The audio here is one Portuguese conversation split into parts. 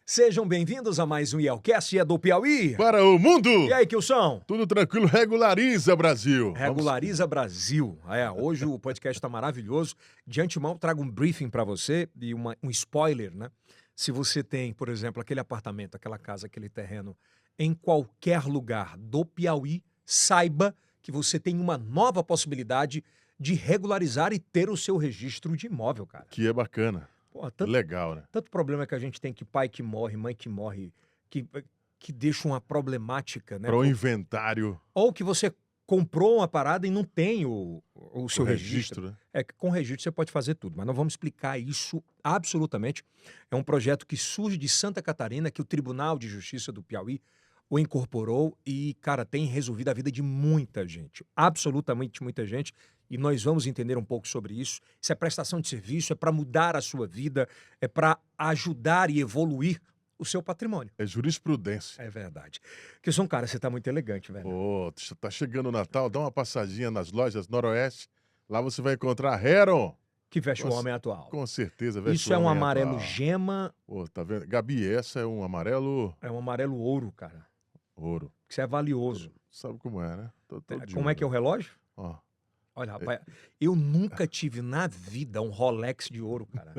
Sejam bem-vindos a mais um IELCast, do Piauí. Para o mundo! E aí, Kilson? Tudo tranquilo, regulariza, Brasil! Regulariza Brasil. Hoje o podcast está maravilhoso. De antemão, trago um briefing para você e um spoiler, né? Se você tem, por exemplo, aquele apartamento, aquela casa, aquele terreno em qualquer lugar do Piauí, saiba que você tem uma nova possibilidade de regularizar e ter o seu registro de imóvel, cara. Que é bacana. Pô, Legal, né? Tanto problema que a gente tem que pai que morre, mãe que morre, que deixa uma problemática, né? Para o inventário. Ou que você comprou uma parada e não tem o seu registro. Né? É que com registro você pode fazer tudo, mas nós vamos explicar isso absolutamente. É um projeto que surge de Santa Catarina, que o Tribunal de Justiça do Piauí o incorporou e, cara, tem resolvido a vida de muita gente, absolutamente muita gente, e nós vamos entender um pouco sobre isso. Isso é prestação de serviço, é para mudar a sua vida, é para ajudar e evoluir o seu patrimônio. É jurisprudência. É verdade. Kilson, cara, você tá muito elegante, velho. Pô, tá chegando o Natal, dá uma passadinha nas lojas Noroeste, lá você vai encontrar Heron. Que veste o homem atual. Com certeza, veste Isso é o um homem amarelo atual. gema. Pô, tá vendo? Gabi, essa é um amarelo... É um amarelo ouro, cara. Ouro. Isso é valioso. Sabe como é, né? Como é que é o relógio? Ó. Olha, rapaz, eu nunca tive na vida um Rolex de ouro, cara.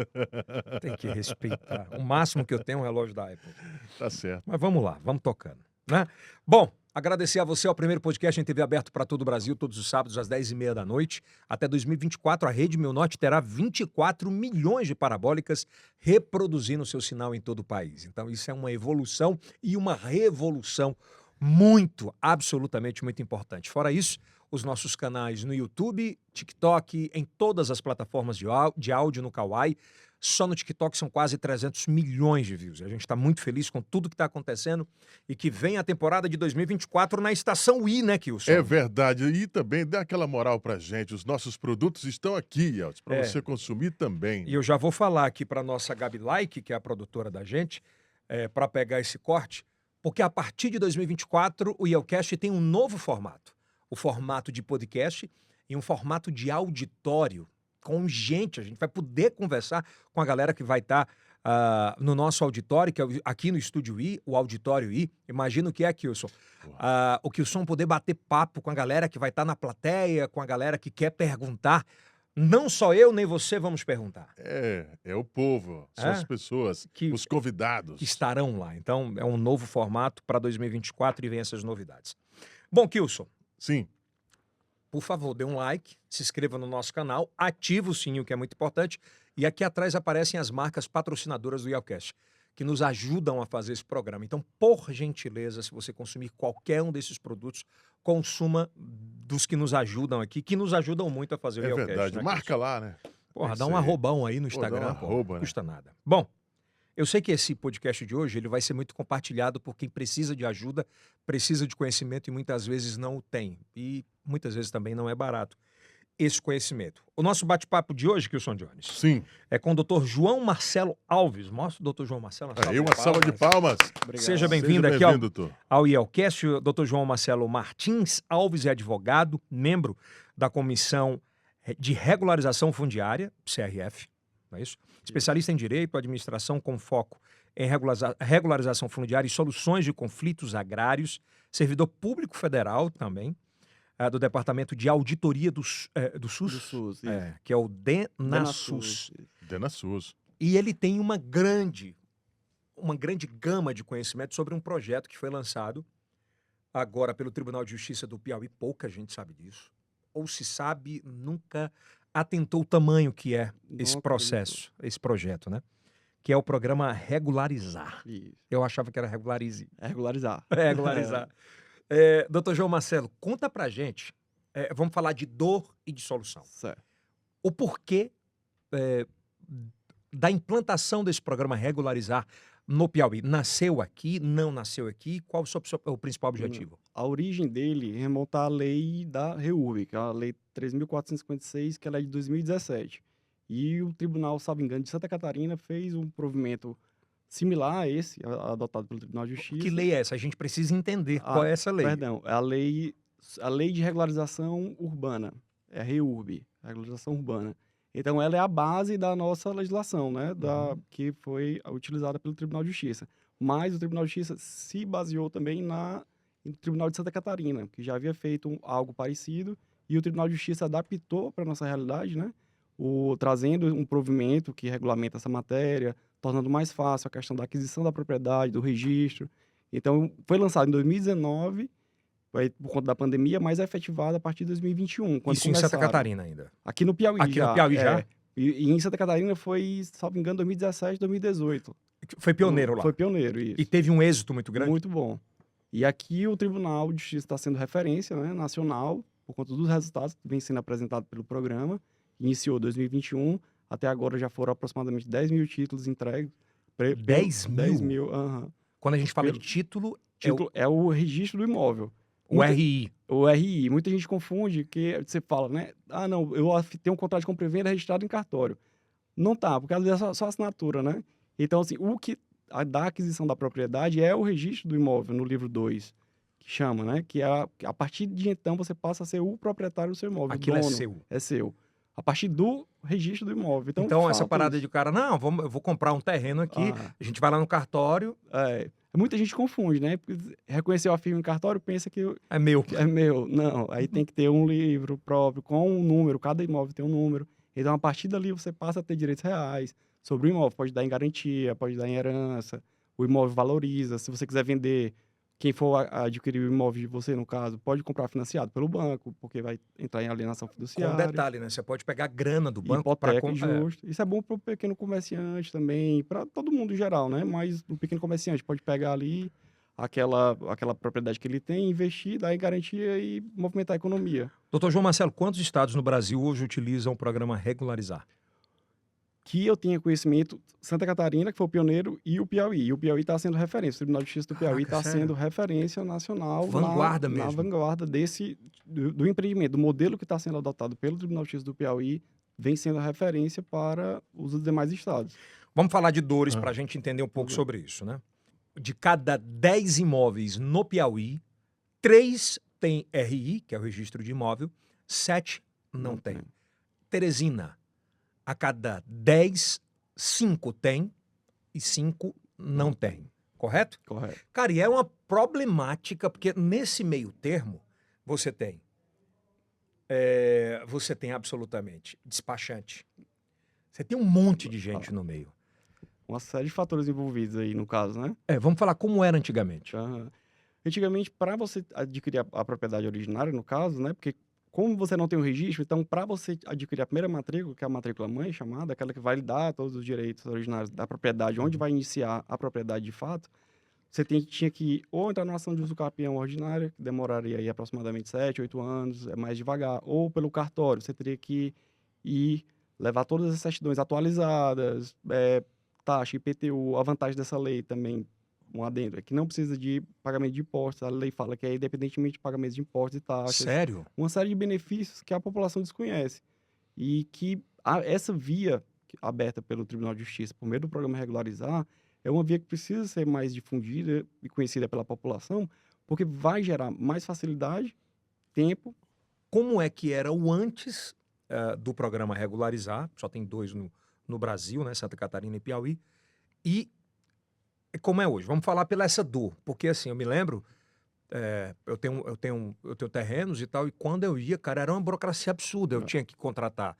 Tem que respeitar. O máximo que eu tenho é um relógio da Apple. Tá certo. Mas vamos lá, vamos tocando, né? Bom, agradecer a você ao primeiro podcast em TV aberto para todo o Brasil, todos os sábados às 10h30 da noite. Até 2024, a Rede Meu Norte terá 24 milhões de parabólicas reproduzindo o seu sinal em todo o país. Então, isso é uma evolução e uma revolução muito, absolutamente muito importante. Fora isso, os nossos canais no YouTube, TikTok, em todas as plataformas de áudio no Kawai. Só no TikTok são quase 300 milhões de views. A gente está muito feliz com tudo que está acontecendo e que vem a temporada de 2024 na Estação I, né, Kilson? É verdade. E também dá aquela moral pra gente. Os nossos produtos estão aqui, Elton, para você consumir também. E eu já vou falar aqui para nossa Gabi Like, que é a produtora da gente, para pegar esse corte, porque a partir de 2024 o IELCast tem um novo formato. O formato de podcast e um formato de auditório com gente. A gente vai poder conversar com a galera que vai estar no nosso auditório, que é aqui no Estúdio I, o Auditório I. Imagina o que é, Kilson. O Kilson poder bater papo com a galera que vai estar na plateia, com a galera que quer perguntar. Não só eu nem você vamos perguntar. É o povo, são as pessoas, os convidados. Que estarão lá. Então, é um novo formato para 2024 e vem essas novidades. Bom, Kilson. Sim. Por favor, dê um like, se inscreva no nosso canal, ative o sininho, que é muito importante. E aqui atrás aparecem as marcas patrocinadoras do IELCast, que nos ajudam a fazer esse programa. Então, por gentileza, se você consumir qualquer um desses produtos, consuma dos que nos ajudam aqui, que nos ajudam muito a fazer o IELCast. É verdade, né, marca lá, né? Porra, dá um arrobão aí no Instagram, não custa nada. Bom, eu sei que esse podcast de hoje ele vai ser muito compartilhado por quem precisa de ajuda, precisa de conhecimento e muitas vezes não o tem. E muitas vezes também não é barato esse conhecimento. O nosso bate-papo de hoje, Kilson Jones, sim, é com o Dr. João Marcelo Alves. Mostra o Dr. João Marcelo. Uma salva de palmas. Seja bem-vindo aqui ao IELCast. O Dr. João Marcelo Martins Alves é advogado, membro da Comissão de Regularização Fundiária, CRF, não é isso? Especialista em Direito, Administração com foco em regularização fundiária e soluções de conflitos agrários, servidor público federal também, do Departamento de Auditoria do SUS, que é o DENASUS. DENASUS. E ele tem uma grande gama de conhecimento sobre um projeto que foi lançado agora pelo Tribunal de Justiça do Piauí. Pouca gente sabe disso. Ou se sabe, nunca atentou o tamanho que é esse processo, esse projeto, né? Que é o programa Regularizar. Isso. Eu achava que era Regularize. É regularizar. Regularizar. Doutor João Marcelo, conta pra gente, vamos falar de dor e de solução. Certo. O porquê da implantação desse programa Regularizar no Piauí. Nasceu aqui, não nasceu aqui? Qual o principal objetivo? A origem dele remonta à lei da REURB, que é a lei 3.456, que ela é de 2017. E o Tribunal, salvo engano, de Santa Catarina fez um provimento similar a esse, adotado pelo Tribunal de Justiça. Que lei é essa? A gente precisa entender qual é essa lei. Perdão, é a lei de regularização urbana, é a REURB, regularização urbana. Então, ela é a base da nossa legislação, né? Que foi utilizada pelo Tribunal de Justiça. Mas o Tribunal de Justiça se baseou também no Tribunal de Santa Catarina, que já havia feito algo parecido, e o Tribunal de Justiça adaptou para a nossa realidade, né? Trazendo um provimento que regulamenta essa matéria, tornando mais fácil a questão da aquisição da propriedade, do registro. Então, foi lançado em 2019, por conta da pandemia, mas é efetivado a partir de 2021, quando Isso em Santa Catarina ainda. Aqui no Piauí Aqui já. no Piauí já? E em Santa Catarina foi, salvo engano, 2017, 2018. Foi pioneiro lá. Foi pioneiro, isso. E teve um êxito muito grande? Muito bom. E aqui o Tribunal de Justiça está sendo referência, né, nacional, por conta dos resultados que vem sendo apresentado pelo programa. Iniciou 2021, até agora já foram aproximadamente 10 mil títulos entregues. 10 mil? 10 mil, aham. Quando a gente fala de título, É o registro do imóvel. o RI. O RI. Muita gente confunde, que você fala, né? Ah, não, eu tenho um contrato de compra e venda registrado em cartório. Não tá, porque às vezes é só assinatura, né? Então, assim, da aquisição da propriedade é o registro do imóvel no livro 2, que chama, né? Que a partir de então você passa a ser o proprietário do seu imóvel. Aquilo o dono. é seu. É seu. A partir do registro do imóvel. Então essa parada isso. de cara, não, eu vou comprar um terreno aqui, a gente vai lá no cartório. Muita gente confunde, né? Porque reconheceu a firma em cartório, pensa que é meu. É meu. Não, aí tem que ter um livro próprio, com um número, cada imóvel tem um número. Então, a partir dali, você passa a ter direitos reais sobre o imóvel. Pode dar em garantia, pode dar em herança, o imóvel valoriza. Se você quiser vender, quem for adquirir o imóvel de você, no caso, pode comprar financiado pelo banco, porque vai entrar em alienação fiduciária. Com detalhe, né? Você pode pegar a grana do banco para justo. Isso é bom para o pequeno comerciante também, para todo mundo em geral, né? Mas o pequeno comerciante pode pegar ali aquela propriedade que ele tem, investir, dar em garantia e movimentar a economia. Doutor João Marcelo, quantos estados no Brasil hoje utilizam o programa Regularizar? Que eu tenha conhecimento, Santa Catarina, que foi o pioneiro, e o Piauí. E o Piauí está sendo referência. O Tribunal de Justiça do Piauí está sendo referência nacional. Vanguarda mesmo. Na vanguarda do empreendimento, do modelo que está sendo adotado pelo Tribunal de Justiça do Piauí, vem sendo referência para os demais estados. Vamos falar de dores para a gente entender um pouco sobre isso, né? De cada 10 imóveis no Piauí, 3 tem RI, que é o registro de imóvel, 7 não tem. Teresina, a cada 10, 5 tem e 5 não tem. Correto? Correto. Cara, e é uma problemática, porque nesse meio termo, você tem absolutamente despachante. Você tem um monte de gente no meio. Uma série de fatores envolvidos aí, no caso, né? Vamos falar como era antigamente. Antigamente, para você adquirir a propriedade originária, no caso, né? Porque como você não tem o registro, então, para você adquirir a primeira matrícula, que é a matrícula mãe chamada, aquela que vai lhe dar todos os direitos originários da propriedade, onde vai iniciar a propriedade de fato, você tinha que ou entrar numa ação de uso capião ordinária, que demoraria aí aproximadamente 7, 8 anos, é mais devagar, ou pelo cartório, você teria que ir levar todas as certidões atualizadas, taxa, IPTU. A vantagem dessa lei também, um adendo, é que não precisa de pagamento de impostos. A lei fala que é independentemente de pagamento de impostos e taxas. Sério? Uma série de benefícios que a população desconhece. E que essa via aberta pelo Tribunal de Justiça, por meio do programa Regularizar, é uma via que precisa ser mais difundida e conhecida pela população, porque vai gerar mais facilidade, tempo. Como é que era o antes do programa Regularizar? Só tem 2 no Brasil, né? Santa Catarina e Piauí. E como é hoje? Vamos falar pela essa dor. Porque assim, eu me lembro, eu tenho terrenos e tal, e quando eu ia, cara, era uma burocracia absurda. Eu tinha que contratar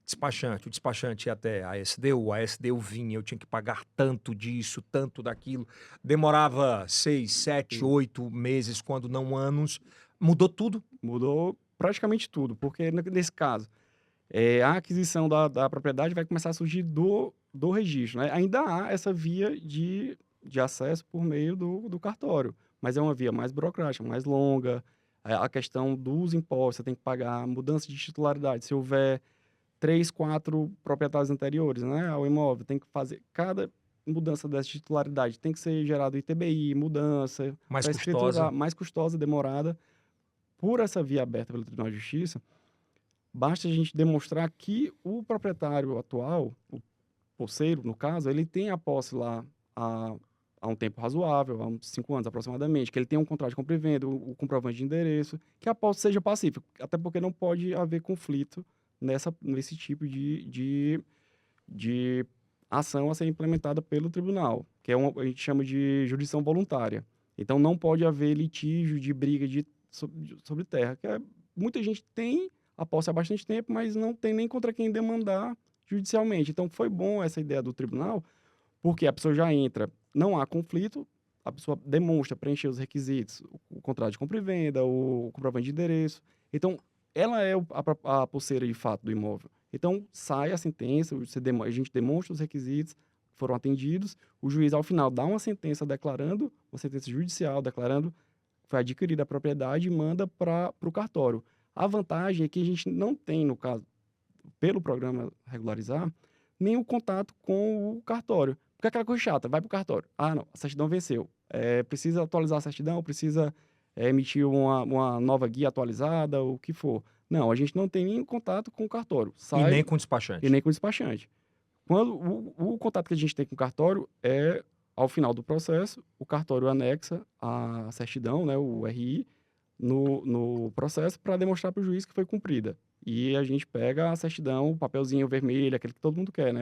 despachante, o despachante ia até a SDU vinha, eu tinha que pagar tanto disso, tanto daquilo. Demorava 6, 7, 8 meses, quando não anos. Mudou tudo? Mudou praticamente tudo, porque nesse caso, a aquisição da propriedade vai começar a surgir do registro, né? Ainda há essa via de acesso por meio do cartório, mas é uma via mais burocrática, mais longa. A questão dos impostos, você tem que pagar mudança de titularidade. Se houver 3, 4 proprietários anteriores, né, ao imóvel, tem que fazer cada mudança dessa titularidade, tem que ser gerado ITBI, mudança, mais custosa, demorada. Por essa via aberta pelo Tribunal de Justiça, basta a gente demonstrar que o proprietário atual, o posseiro, no caso, ele tem a posse lá há um tempo razoável, há uns 5 anos aproximadamente, que ele tem um contrato de compra e venda, o comprovante de endereço, que a posse seja pacífica, até porque não pode haver conflito nesse tipo de ação a ser implementada pelo tribunal, que a gente chama de jurisdição voluntária. Então, não pode haver litígio de briga sobre terra. Muita gente tem a posse há bastante tempo, mas não tem nem contra quem demandar judicialmente. Então, foi bom essa ideia do tribunal, porque a pessoa já entra, não há conflito, a pessoa demonstra, preencher os requisitos, o contrato de compra e venda, o comprovante de endereço. Então, ela é a pulseira de fato do imóvel. Então, sai a sentença, a gente demonstra os requisitos que foram atendidos, o juiz, ao final, dá uma sentença declarando, uma sentença judicial declarando que foi adquirida a propriedade e manda para o cartório. A vantagem é que a gente não tem, no caso, pelo programa Regularizar, nem o contato com o cartório. Porque é aquela coisa chata, vai para o cartório. Ah, não, a certidão venceu. Precisa atualizar a certidão, precisa emitir uma nova guia atualizada, o que for. Não, a gente não tem nenhum contato com o cartório. E nem com o despachante. E nem com o despachante. Quando o contato que a gente tem com o cartório é, ao final do processo, o cartório anexa a certidão, né, o RI, no processo para demonstrar para o juiz que foi cumprida. E a gente pega a certidão, o papelzinho vermelho, aquele que todo mundo quer, né?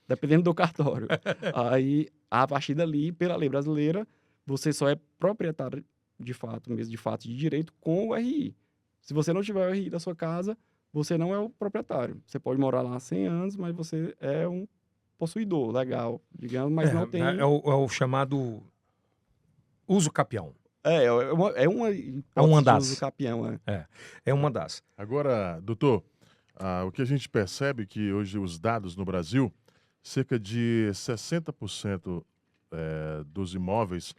Dependendo do cartório. Aí, a partir dali, pela lei brasileira, você só é proprietário de fato, mesmo de fato de direito, com o RI. Se você não tiver o RI da sua casa, você não é o proprietário. Você pode morar lá há 100 anos, mas você é um possuidor legal, digamos, mas não tem... É o chamado uso capião. É uma hipótese de uso capião. É uma das. Agora, doutor, o que a gente percebe é que hoje os dados no Brasil, cerca de 60% dos imóveis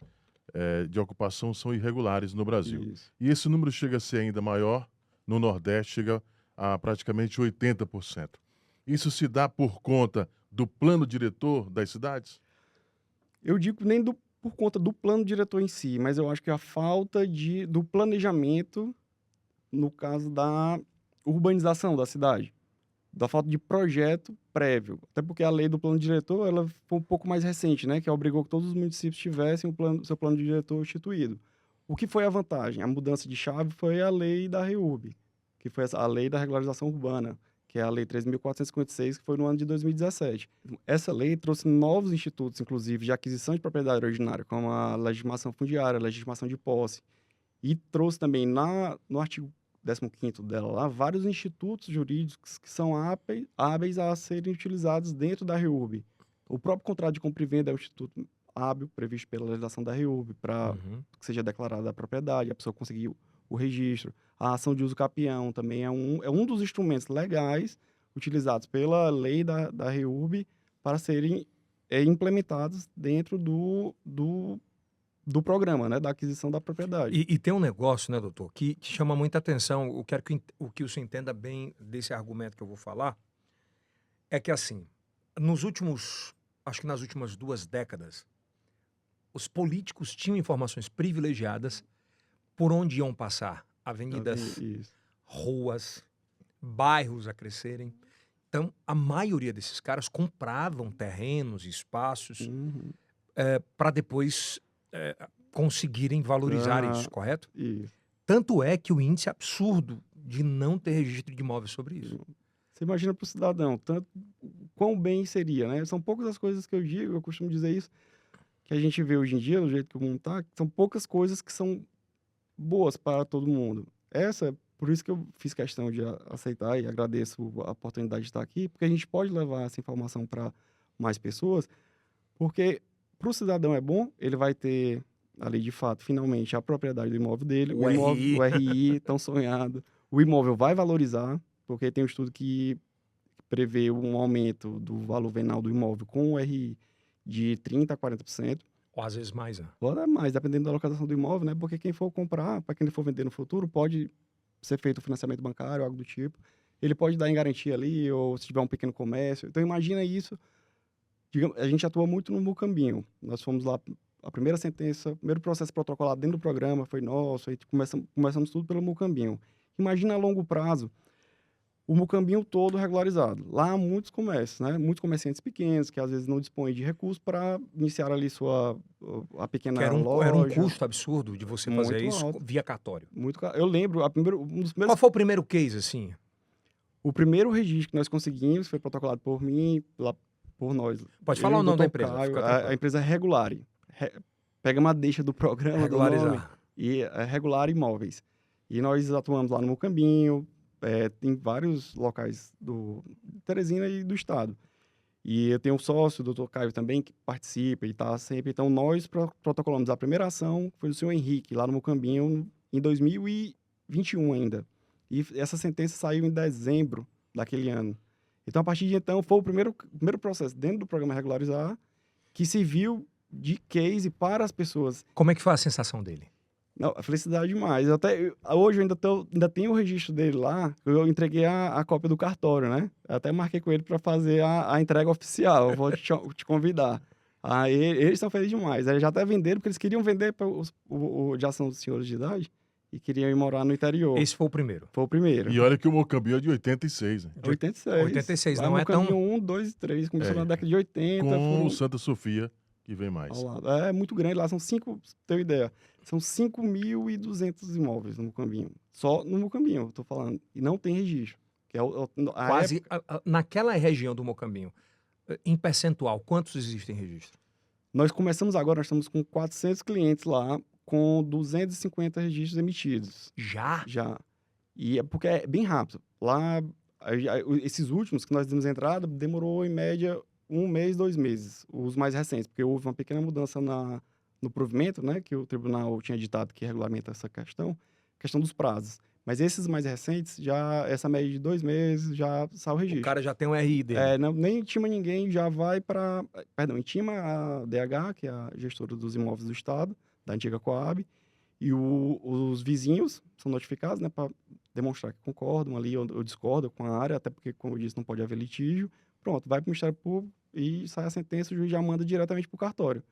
de ocupação são irregulares no Brasil. Isso. E esse número chega a ser ainda maior, no Nordeste chega a praticamente 80%. Isso se dá por conta do plano diretor das cidades? Eu digo nem por conta do plano diretor em si, mas eu acho que a falta do planejamento, no caso da urbanização da cidade, da falta de projeto prévio. Até porque a lei do plano diretor ela foi um pouco mais recente, né, que obrigou que todos os municípios tivessem seu plano diretor instituído. O que foi a vantagem? A mudança de chave foi a lei da REURB, que foi a lei da regularização urbana, que é a Lei 3.456, que foi no ano de 2017. Essa lei trouxe novos institutos, inclusive, de aquisição de propriedade originária, como a legitimação fundiária, a legitimação de posse, e trouxe também no artigo 15º dela lá, vários institutos jurídicos que são hábeis a serem utilizados dentro da REURB. O próprio contrato de compra e venda é um instituto hábil, previsto pela legislação da REURB, para que seja declarada a propriedade, a pessoa conseguir o registro. A ação de uso capião também é um dos instrumentos legais utilizados pela lei da REURB para serem implementados dentro do programa, né, da aquisição da propriedade. E tem um negócio, né, doutor, que chama muita atenção. Eu quero que o senhor entenda bem desse argumento que eu vou falar. É que, assim, acho que nas últimas 2 décadas, os políticos tinham informações privilegiadas por onde iam passar avenidas, ruas, bairros a crescerem. Então, a maioria desses caras compravam terrenos e espaços para depois conseguirem valorizar isso, correto? Isso. Tanto é que o índice absurdo de não ter registro de imóveis sobre isso. Você imagina para o cidadão, quão bem seria, né? São poucas as coisas que eu digo, eu costumo dizer isso, que a gente vê hoje em dia, do jeito que o mundo está, são poucas coisas que são boas para todo mundo. Por isso que eu fiz questão de aceitar e agradeço a oportunidade de estar aqui, porque a gente pode levar essa informação para mais pessoas, porque para o cidadão é bom, ele vai ter ali de fato, finalmente, a propriedade do imóvel dele, o RI tão sonhado, o imóvel vai valorizar, porque tem um estudo que prevê um aumento do valor venal do imóvel com o RI de 30% a 40%. Ou às vezes mais, né? Pode dar mais, dependendo da localização do imóvel, né? Porque quem for comprar, para quem for vender no futuro, pode ser feito um financiamento bancário, algo do tipo. Ele pode dar em garantia ali, ou se tiver um pequeno comércio. Então, imagina isso. Digamos, a gente atua muito no Mucambinho. Nós fomos lá, a primeira sentença, o primeiro processo protocolado dentro do programa foi nosso, aí começamos tudo pelo Mucambinho. Imagina a longo prazo, o Mucambinho todo regularizado. Lá há muitos comércios, né? Muitos comerciantes pequenos que às vezes não dispõem de recursos para iniciar ali a pequena loja. Era um custo absurdo de você fazer Muito isso alto. via cartório. Eu lembro, um dos primeiros... Qual foi o primeiro case, assim? O primeiro registro que nós conseguimos foi protocolado por mim, por nós. Pode Eu falar e o nome da Dr. empresa, Caio, fica a tranquilo. empresa é Regulari. Pega uma deixa do programa, do nome, Regularizar. e é Regulari Imóveis. E nós atuamos lá no Mocambinho, tem vários locais do Teresina e do estado. E eu tenho um sócio, o Dr. Caio também, que participa e está sempre. Então, nós protocolamos a primeira ação, que foi do senhor Henrique, lá no Mocambinho, em 2021 ainda. E essa sentença saiu em dezembro daquele ano. Então, a partir de então, foi o primeiro processo dentro do programa Regularizar que se viu de case para as pessoas. Como é que foi a sensação dele? Não, a felicidade demais. Hoje eu ainda tenho o registro dele lá. Eu entreguei a cópia do cartório, né? Eu até marquei com ele para fazer a entrega oficial. Eu vou te convidar. Aí eles estão felizes demais. Eles já até venderam, porque eles queriam vender para já são senhores de idade e queriam ir morar no interior. Esse foi o primeiro. Foi o primeiro. E olha que o Mocambinho é de 86, né? 86. 86, Lá não é tão... Mocambinho 1, 2 e 3. Começou É. na década de 80. Com o Santa Sofia, que vem mais. Ao lado. É muito grande lá, são 5, pra você ter uma ideia, são 5.200 imóveis no Mocambinho. Só no Mocambinho, eu tô falando. E não tem registro. Que é a Quase época, naquela região do Mocambinho, em percentual, quantos existem registros? nós começamos agora, nós estamos com 400 clientes lá, com 250 registros emitidos. Já? Já. E é porque é bem rápido. Lá, esses últimos que nós demos entrada, demorou em média 1 mês, 2 meses. Os mais recentes, porque houve uma pequena mudança no provimento, né? Que o tribunal tinha ditado que regulamenta essa questão dos prazos. Mas esses mais recentes, já essa média de 2 meses, já sai o registro. O cara já tem um RI dele. Nem intima ninguém, já vai para... Perdão, intima a DH, que é a gestora dos imóveis do Estado, da antiga Coab, e os vizinhos são notificados, né, para demonstrar que concordam ali ou discordam com a área, até porque, como eu disse, não pode haver litígio. Pronto, vai para o Ministério Público e sai a sentença, o juiz já manda diretamente para o cartório.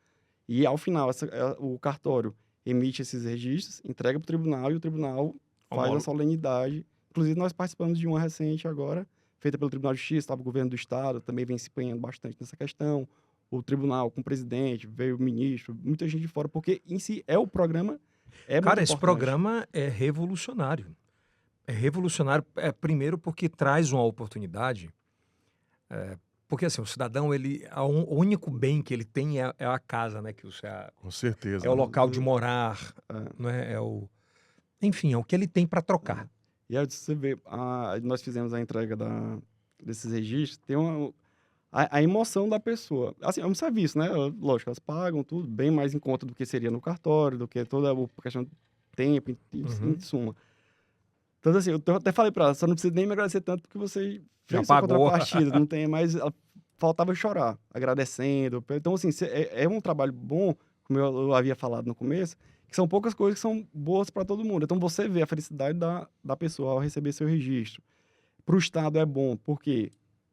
E, ao final, o cartório emite esses registros, entrega para o tribunal e o tribunal faz a solenidade. Inclusive, nós participamos de uma recente agora, feita pelo Tribunal de Justiça, o governo do Estado também vem se empenhando bastante nessa questão. O tribunal com o presidente, veio o ministro, muita gente de fora, porque em si o programa é Cara, muito esse importante. programa é revolucionário. É revolucionário, primeiro, porque traz uma oportunidade. Porque assim, o cidadão, o único bem que ele tem é a casa, né? Que Com certeza. é o né? local de morar, não é? Enfim, é o que ele tem para trocar. E aí você vê, nós fizemos a entrega desses registros, tem a emoção da pessoa. Assim, é um serviço, né? Lógico, elas pagam tudo bem mais em conta do que seria no cartório, do que toda a questão de tempo, em suma. Então, assim, eu até falei para ela, só não precisa nem me agradecer tanto porque você Já fez sua pagou. contrapartida, não tem mais... Faltava chorar, agradecendo. Então, assim, é um trabalho bom, como eu havia falado no começo, que são poucas coisas que são boas para todo mundo. Então, você vê a felicidade da pessoa ao receber seu registro. Para o Estado é bom, porque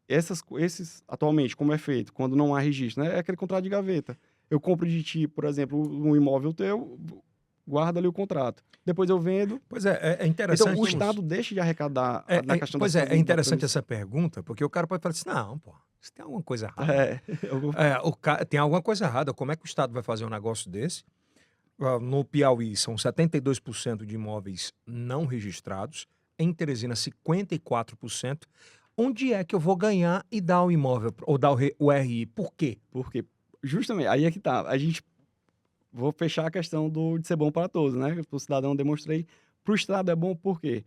esses, atualmente, como é feito, quando não há registro, né? É aquele contrato de gaveta. Eu compro de ti, por exemplo, um imóvel teu, guarda ali o contrato. Depois eu vendo. Pois é interessante. Então, o Estado deixa de arrecadar na questão Pois das é interessante essa pergunta, porque o cara pode falar assim, não, pô, isso tem alguma coisa errada. Tem alguma coisa errada. Como é que o Estado vai fazer um negócio desse? No Piauí, são 72% de imóveis não registrados. Em Teresina, 54%. Onde é que eu vou ganhar e dar o imóvel, ou dar o RI? Por quê? Porque, justamente, aí é que tá. Vou fechar a questão de ser bom para todos, né? Para o cidadão, demonstrei. Para o Estado é bom porque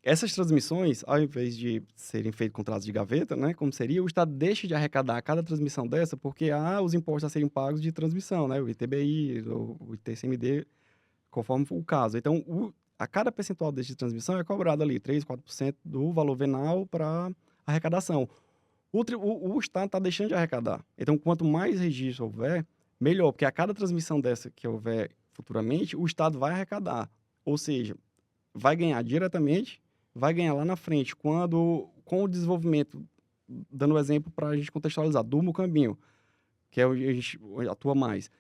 essas transmissões, ao invés de serem feitos contratos de gaveta, né? Como seria, o Estado deixa de arrecadar cada transmissão dessa porque há os impostos a serem pagos de transmissão, né? O ITBI, o ITCMD, conforme o caso. Então, a cada percentual desse de transmissão é cobrado ali 3%, 4% do valor venal para arrecadação. O Estado está deixando de arrecadar. Então, quanto mais registro houver, melhor, porque a cada transmissão dessa que houver futuramente, o Estado vai arrecadar. Ou seja, vai ganhar diretamente, vai ganhar lá na frente, com o desenvolvimento, dando um exemplo para a gente contextualizar, do Mocambinho, que é onde a gente atua mais,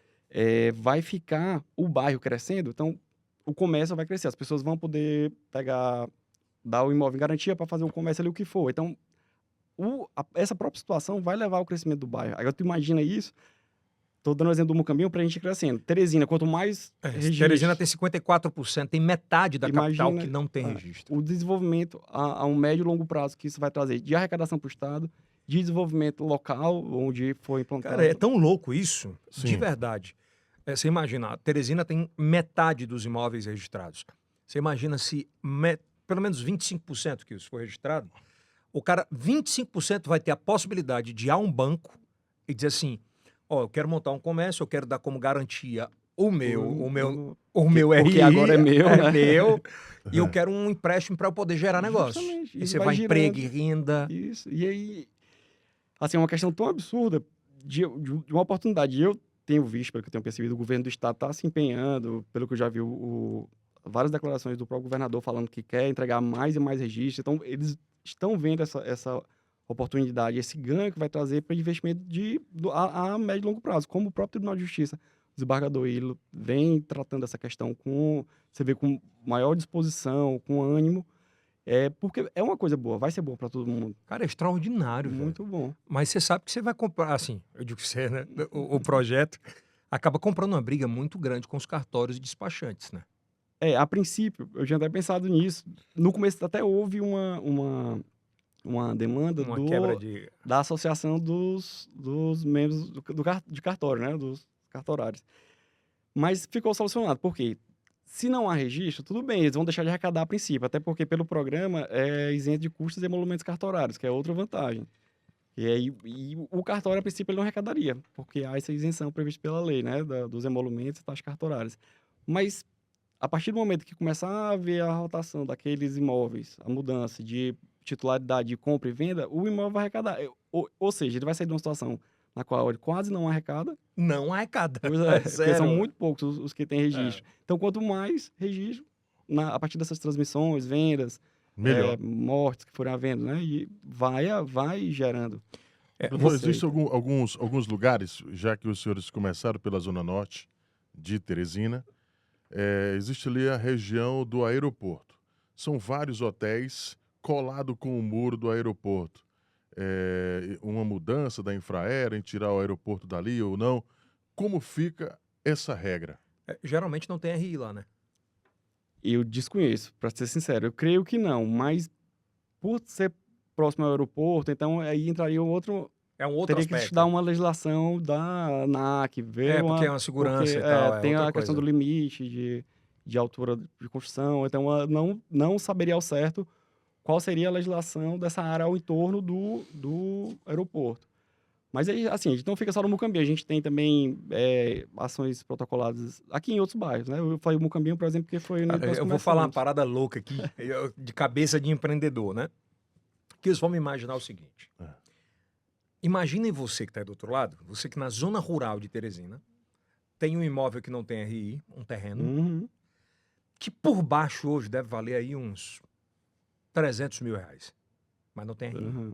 vai ficar o bairro crescendo, então o comércio vai crescer, as pessoas vão poder dar o imóvel em garantia para fazer o comércio ali, o que for. Então, essa própria situação vai levar ao crescimento do bairro. Agora, tu imagina isso, Tô dando o exemplo do Mucambinho pra gente ir crescendo. Teresina, quanto mais registro... Teresina tem 54%, tem metade da capital Imagina, que não tem registro. o desenvolvimento a um médio e longo prazo que isso vai trazer de arrecadação para o Estado, de desenvolvimento local, onde foi implantado. Cara, é tão louco isso, de Sim. verdade. Você imagina, a Teresina tem metade dos imóveis registrados. Você imagina se pelo menos 25% que isso for registrado, o cara, 25% vai ter a possibilidade de ir a um banco e dizer assim, ó, eu quero montar um comércio, eu quero dar como garantia o meu RI, porque agora é meu, né? meu, e eu quero um empréstimo para eu poder gerar negócio. Justamente, E isso você vai vai girando. emprego e renda. Isso. E aí, assim, é uma questão tão absurda de uma oportunidade. Eu tenho visto, pelo que eu tenho percebido, o governo do estado está se empenhando, pelo que eu já vi, várias declarações do próprio governador falando que quer entregar mais e mais registros. Então, eles estão vendo essa oportunidade, esse ganho que vai trazer para investimento a médio e longo prazo, como o próprio Tribunal de Justiça, o desembargador Ilo, vem tratando essa questão você vê, com maior disposição, com ânimo, porque é uma coisa boa, vai ser bom para todo mundo. Cara, é extraordinário, velho. Muito bom. Mas você sabe que você vai comprar, assim, eu digo que você, né? O projeto acaba comprando uma briga muito grande com os cartórios e despachantes, né? A princípio, eu tinha até pensado nisso. No começo até houve uma demanda Uma quebra de... da associação dos membros de cartório, né? Dos cartorários. Mas ficou solucionado. Por quê? Se não há registro, tudo bem, eles vão deixar de arrecadar a princípio, até porque pelo programa é isento de custos e emolumentos cartorários, que é outra vantagem. E o cartório, a princípio, ele não arrecadaria, porque há essa isenção prevista pela lei, né? Dos emolumentos e taxas cartorárias. Mas, a partir do momento que começar a haver a rotação daqueles imóveis, a mudança de titularidade de compra e venda, o imóvel vai arrecadar. Ou seja, ele vai sair de uma situação na qual ele quase não arrecada. Não arrecada. Pois é, porque Sério? são muito poucos os que têm registro. Então, quanto mais registro, a partir dessas transmissões, vendas, Melhor. mortes que forem havendo, né? E vai gerando. Doutor, existem alguns lugares, já que os senhores começaram pela Zona Norte de Teresina, existe ali a região do aeroporto. São vários hotéis colados com o muro do aeroporto. Uma mudança da Infraero em tirar o aeroporto dali ou não. Como fica essa regra? Geralmente não tem RI lá, né? Eu desconheço, para ser sincero. Eu creio que não, mas por ser próximo ao aeroporto, então aí entraria um outro... É um outro teria aspecto. que estudar uma legislação da ANAC, ver porque é uma segurança e tal. tem outra a questão coisa. do limite de altura de construção, então não saberia ao certo qual seria a legislação dessa área ao entorno do aeroporto. Mas aí, assim, a gente não fica só no Mucambinho, a gente tem também ações protocoladas aqui em outros bairros, né? Eu falei o Mucambinho, por exemplo, porque foi... Eu vou falar uma parada louca aqui, de cabeça de empreendedor, né? Que eles vão imaginar o seguinte. Imaginem você que está aí do outro lado, você que na zona rural de Teresina tem um imóvel que não tem RI, um terreno, Uhum. que por baixo hoje deve valer aí uns 300 mil reais, mas não tem RI. Uhum.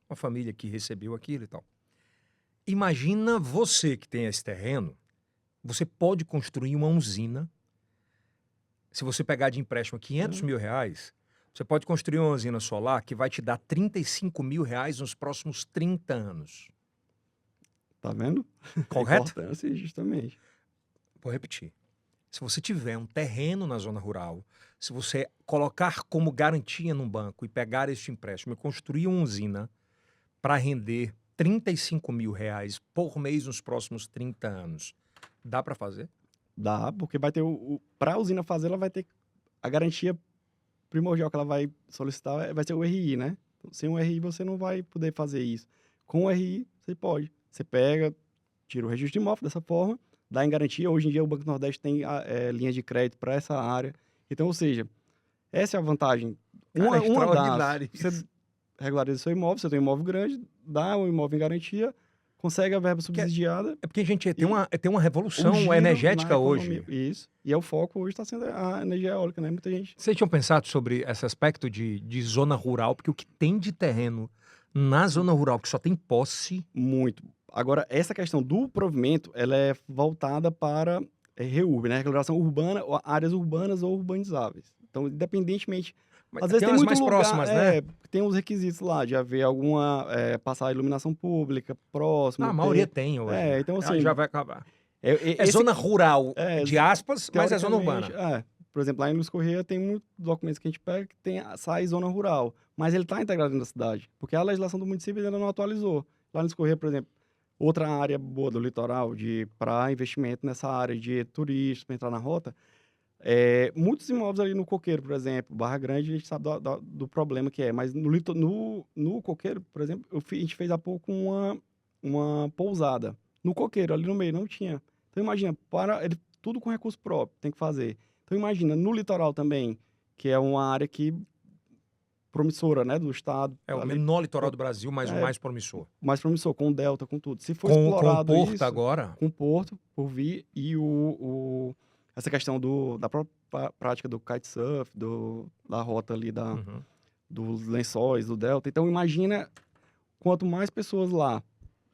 Uma família que recebeu aquilo e tal. Imagina você que tem esse terreno, você pode construir uma usina. Se você pegar de empréstimo 500 mil reais, você pode construir uma usina solar que vai te dar 35 mil reais nos próximos 30 anos. Tá vendo? Correto? Importância, justamente. Vou repetir. Se você tiver um terreno na zona rural, se você colocar como garantia num banco e pegar este empréstimo e construir uma usina para render 35 mil reais por mês nos próximos 30 anos, dá para fazer? Dá, porque vai ter para a usina fazer, ela vai ter a garantia primordial que ela vai solicitar vai ser o RI, né? Então, sem o RI você não vai poder fazer isso. Com o RI você pode. Você pega, tira o registro de imóvel dessa forma, dá em garantia. Hoje em dia o Banco do Nordeste tem linha de crédito para essa área. Então, ou seja, essa é a vantagem. Cara, é extraordinário você regulariza seu imóvel, você tem um imóvel grande, dá o imóvel em garantia, consegue a verba subsidiada. É porque, gente, tem uma revolução o giro energética na hoje. economia. Isso. E o foco hoje está sendo a energia eólica, né? Muita gente. Vocês tinham pensado sobre esse aspecto de zona rural? Porque o que tem de terreno na zona rural, que só tem posse... Muito. Agora, essa questão do provimento, ela é voltada para REURB, né? Regulação urbana, áreas urbanas ou urbanizáveis. Então, independentemente Mas Às vezes tem umas muito mais lugar, próximas, né? tem uns requisitos lá de haver alguma, passar a iluminação pública próximo. A maioria tem hoje. Então Ela assim, já vai acabar. É esse, zona rural, é, de aspas, mas é zona teoricamente, urbana. por exemplo, lá em Luiz Correia tem muitos documentos que a gente pega que sai zona rural, mas ele está integrado dentro da cidade, porque a legislação do município ainda não atualizou. Lá em Luiz Correia, por exemplo, outra área boa do litoral para investimento nessa área de turismo, para entrar na rota, muitos imóveis ali no Coqueiro, por exemplo, Barra Grande, a gente sabe do problema que é, mas no Coqueiro, por exemplo, a gente fez há pouco uma pousada. No Coqueiro, ali no meio, não tinha. Então imagina, tudo com recurso próprio, tem que fazer. Então imagina, no litoral também, que é uma área que promissora, né, do estado. É o ali, menor litoral do Brasil, mas o mais promissor. mais promissor, com o delta, com tudo. Se for Com o explorado Porto isso, agora, com o Porto, por vir, e essa questão da própria prática do kitesurf, da rota ali uhum. dos lençóis, do delta. Então imagina, quanto mais pessoas lá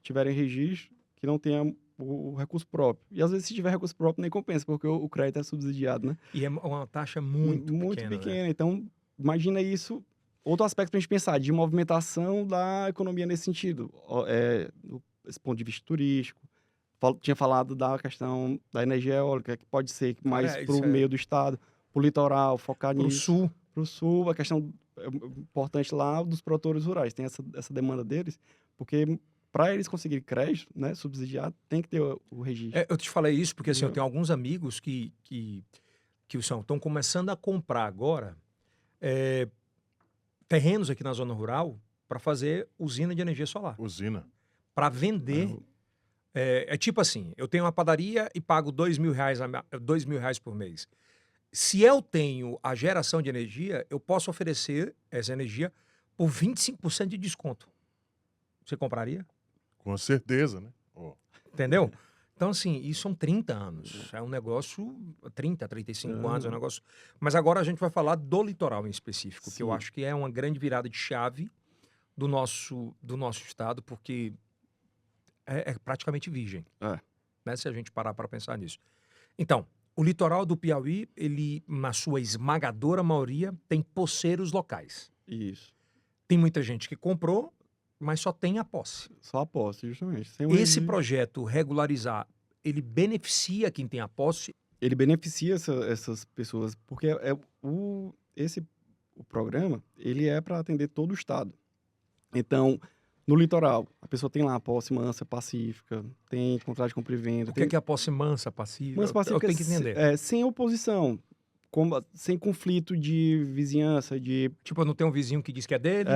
tiverem registro, que não tenha o recurso próprio. E às vezes, se tiver recurso próprio, nem compensa, porque o crédito é subsidiado, né? E é uma taxa muito pequena. Né? Então, imagina isso. Outro aspecto para a gente pensar, de movimentação da economia nesse sentido. Esse ponto de vista turístico. Tinha falado da questão da energia eólica, que pode ser mais para o meio do estado, para o litoral, focar nisso. Para o sul, a questão importante lá dos produtores rurais. Tem essa demanda deles, porque para eles conseguirem crédito, né, subsidiado, tem que ter o registro. Eu te falei isso porque assim, eu tenho alguns amigos que estão começando a comprar agora terrenos aqui na zona rural para fazer usina de energia solar. Usina. Para vender. É tipo assim, eu tenho uma padaria e pago R$2.000 por mês. Se eu tenho a geração de energia, eu posso oferecer essa energia por 25% de desconto. Você compraria? Com certeza, né? Entendeu? Então, assim, isso são 30 anos. É um negócio, 30, 35 anos, é um negócio... Mas agora a gente vai falar do litoral em específico, que eu acho que é uma grande virada de chave do nosso estado, porque é praticamente virgem, né? Se a gente parar para pensar nisso. Então, o litoral do Piauí, ele, na sua esmagadora maioria, tem poceiros locais. Isso. Tem muita gente que comprou, mas só tem a posse. Só a posse, justamente. Esse projeto regularizar, ele beneficia quem tem a posse? Ele beneficia essas pessoas, porque o programa, ele é para atender todo o estado. Então, no litoral, a pessoa tem lá a posse mansa, pacífica, tem contrato de compra e venda. O que é a posse mansa, pacífica? Mansa, pacífica, eu tenho que entender. sem oposição, sem conflito de vizinhança, de... Tipo, não tem um vizinho que diz que é dele?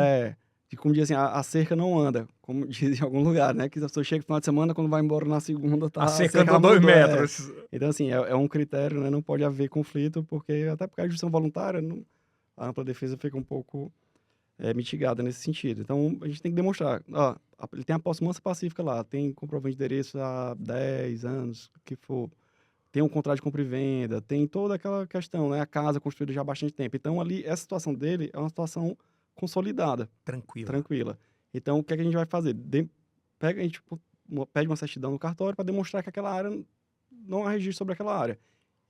Como diz assim, a cerca não anda, como diz em algum lugar, né? Que a pessoa chega no final de semana, quando vai embora na segunda, tá... A cerca anda 2 metros. Então, assim, é um critério, né? Não pode haver conflito, até porque a justiça voluntária, a ampla defesa fica um pouco mitigada nesse sentido. Então, a gente tem que demonstrar. Ele tem a posse mansa pacífica lá, tem comprovante de endereço há 10 anos, o que for. Tem um contrato de compra e venda, tem toda aquela questão, né? A casa construída já há bastante tempo. Então, ali, essa situação dele é uma situação consolidada. Tranquila. Então, o que é que a gente vai fazer? A gente pede uma certidão no cartório para demonstrar que aquela área não há registro sobre aquela área.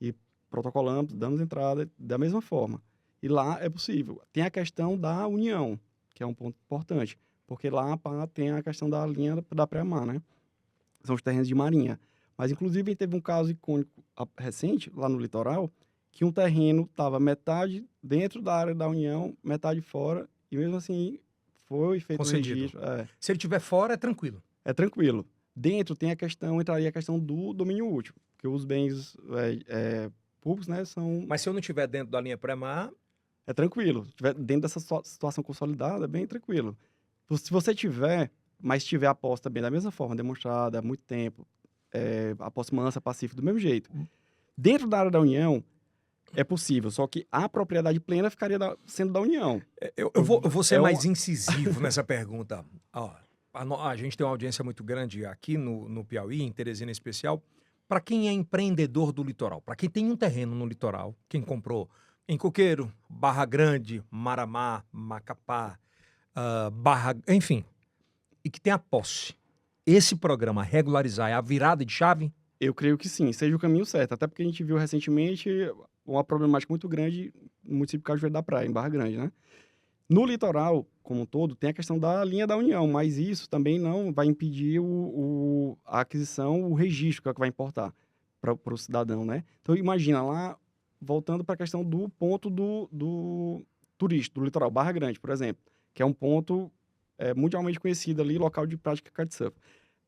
E protocolamos, damos entrada da mesma forma. E lá é possível. Tem a questão da união, que é um ponto importante, porque lá tem a questão da linha da pré-mar, né? São os terrenos de marinha. Mas, inclusive, teve um caso icônico recente, lá no litoral, que um terreno estava metade dentro da área da União, metade fora, e mesmo assim foi feito o registro. Se ele estiver fora, é tranquilo. É tranquilo. Dentro entraria a questão do domínio útil, porque os bens públicos, né, são... Mas se eu não estiver dentro da linha pré-mar... É tranquilo. Se estiver dentro dessa situação consolidada, é bem tranquilo. Se você tiver, mas tiver a posse também da mesma forma, demonstrada há muito tempo, a posse mansa, pacífica, do mesmo jeito. Dentro da área da União, é possível, só que a propriedade plena ficaria sendo da União. Eu vou ser mais incisivo nessa pergunta. A gente tem uma audiência muito grande aqui no Piauí, em Teresina em especial, para quem é empreendedor do litoral, para quem tem um terreno no litoral, quem comprou em Coqueiro, Barra Grande, Maramá, Macapá, enfim, e que tem a posse. Esse programa regularizar é a virada de chave? Eu creio que sim, seja o caminho certo. Até porque a gente viu recentemente uma problemática muito grande município de Cajueiro da Praia, em Barra Grande, né? No litoral, como um todo, tem a questão da linha da União, mas isso também não vai impedir a aquisição, o registro que é o que vai importar para o cidadão, né? Então, imagina lá, voltando para a questão do ponto do turístico, do litoral, Barra Grande, por exemplo, que é um ponto mundialmente conhecido ali, local de prática de kitesurf.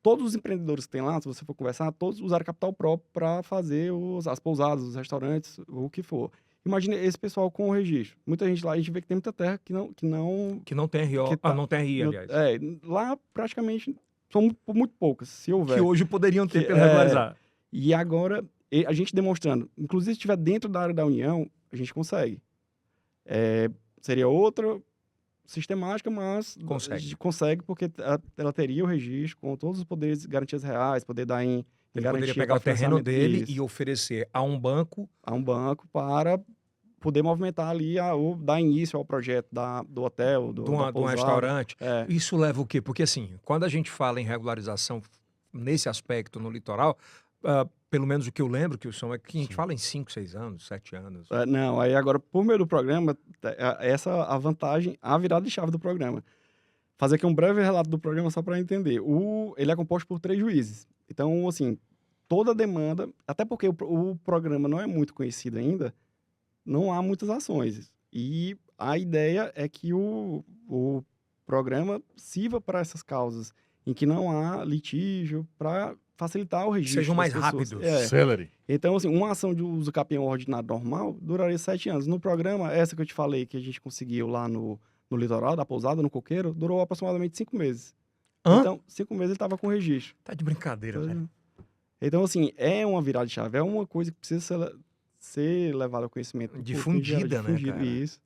Todos os empreendedores que tem lá, se você for conversar, todos usaram capital próprio para fazer as pousadas, os restaurantes, o que for. Imagina esse pessoal com o registro. Muita gente lá, a gente vê que tem muita terra que não tem RO. que tá- Não tem RI, aliás. lá praticamente são muito poucas, se houver. Que hoje poderiam ter Que, para regularizar. E agora, a gente demonstrando, inclusive se estiver dentro da área da União, a gente consegue. Seria outra sistemática, mas Consegue. a gente consegue porque ela teria o registro com todos os poderes, garantias reais, poder dar em Ele garantia poderia pegar para o terreno financiamento, dele isso, e oferecer a um banco. a um banco para poder movimentar ali, ou dar início ao projeto do hotel, de da um pousada. restaurante. É. Isso leva o quê? Porque, assim, quando a gente fala em regularização nesse aspecto no litoral, pelo menos o que eu lembro, que são é que a gente Sim. fala em 5, 6 anos, 7 anos. Não, aí agora, por meio do programa, essa a vantagem, a virada de chave do programa. Fazer aqui um breve relato do programa só para entender. Ele é composto por 3 juízes. Então, assim, toda a demanda, até porque o programa não é muito conhecido ainda, não há muitas ações. E a ideia é que o programa sirva para essas causas em que não há litígio, para facilitar o registro. Sejam mais das pessoas. rápidos. Celery. Então, assim, uma ação de uso capião ordinário normal duraria 7 anos. No programa, essa que eu te falei, que a gente conseguiu lá no litoral, da pousada, no coqueiro, durou aproximadamente 5 meses. Hã? Então, 5 meses ele estava com registro. Tá de brincadeira, velho. Então, assim, é uma virada de chave, é uma coisa que precisa ser levada ao conhecimento. porque Difundida, né, difundida, cara? isso.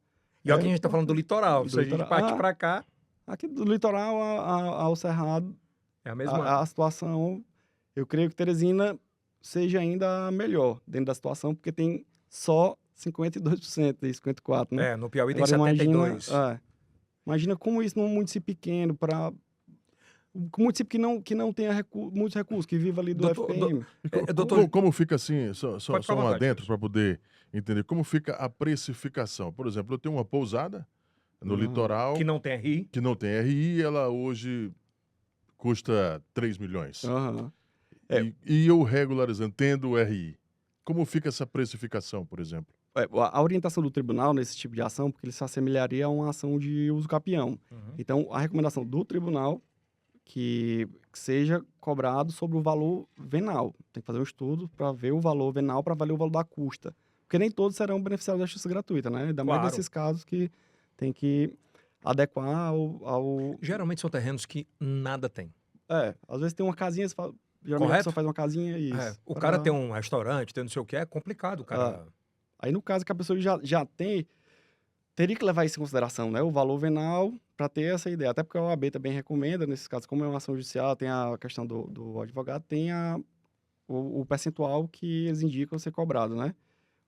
E olha que a gente tá falando do litoral. Do Se a gente litoral. parte pra cá, Aqui do litoral ao Cerrado, é a mesma. a situação, eu creio que Teresina seja ainda a melhor dentro da situação, porque tem só 52% e 54%, né? No Piauí tem Agora 72. Imagina como isso num município pequeno, um município que não tenha muitos recursos, que viva ali do Doutor- FPM. doutor- Como fica assim, só Pode ficar à um vontade, adentro professor. para poder entender, como fica a precificação? Por exemplo, eu tenho uma pousada no litoral Que não tem RI. que não tem RI, ela hoje custa 3 milhões. Aham. E eu regularizando, tendo o RI, como fica essa precificação, por exemplo? A orientação do tribunal nesse tipo de ação, porque ele se assemelharia a uma ação de uso capião. Então, a recomendação do tribunal que seja cobrado sobre o valor venal. Tem que fazer um estudo para ver o valor venal, para valer o valor da custa. Porque nem todos serão beneficiados da justiça gratuita, né? Ainda mais Claro. nesses casos que tem que adequar ao... Geralmente são terrenos que nada tem. Às vezes tem uma casinha, geralmente a Correto? pessoa faz uma casinha e isso. O cara tem um restaurante, tem não sei o que, é complicado, cara. Aí, no caso que a pessoa já tem, teria que levar isso em consideração, né? O valor venal, para ter essa ideia. Até porque a OAB também recomenda, nesses casos, como é uma ação judicial, tem a questão do advogado, tem o percentual que eles indicam ser cobrado, né?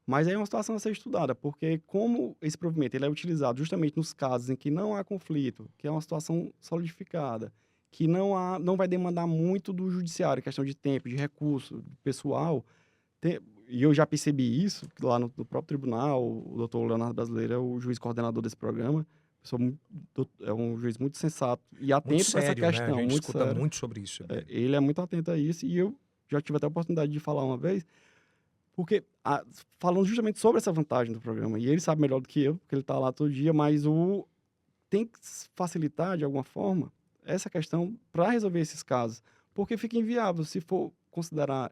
Mas aí é uma situação a ser estudada, porque como esse provimento ele é utilizado justamente nos casos em que não há conflito, que é uma situação solidificada, que não vai demandar muito do judiciário, questão de tempo, de recurso, de pessoal, e eu já percebi isso lá no próprio tribunal, o doutor Leonardo Brasileiro é o juiz coordenador desse programa, é um juiz muito sensato e atento Muito para essa sério, né? questão, A gente muito escuta sério. muito sobre isso. Ele é muito atento a isso e eu já tive até a oportunidade de falar uma vez, porque falando justamente sobre essa vantagem do programa, e ele sabe melhor do que eu, porque ele está lá todo dia, mas tem que facilitar de alguma forma essa questão para resolver esses casos, porque fica inviável se for considerar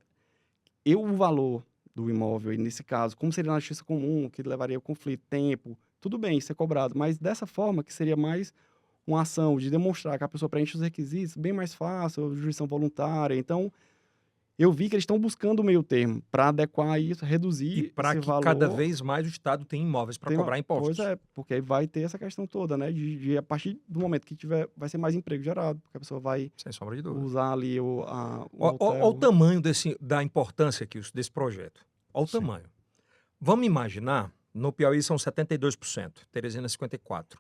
o valor do imóvel, e nesse caso, como seria na justiça comum, que levaria ao conflito, tempo, tudo bem, isso é cobrado, mas dessa forma que seria mais uma ação de demonstrar que a pessoa preenche os requisitos, bem mais fácil, jurisdição voluntária. Então, eu vi que eles estão buscando o meio termo para adequar isso, reduzir E para esse que valor. cada vez mais o Estado tenha imóveis para cobrar impostos. Pois é, porque aí vai ter essa questão toda, né? De a partir do momento que tiver, vai ser mais emprego gerado, porque a pessoa vai Sem sombra de dúvida. usar ali Olha o tamanho da importância aqui, desse projeto. Olha o Sim. tamanho. Vamos imaginar, no Piauí são 72%, Teresina 54%.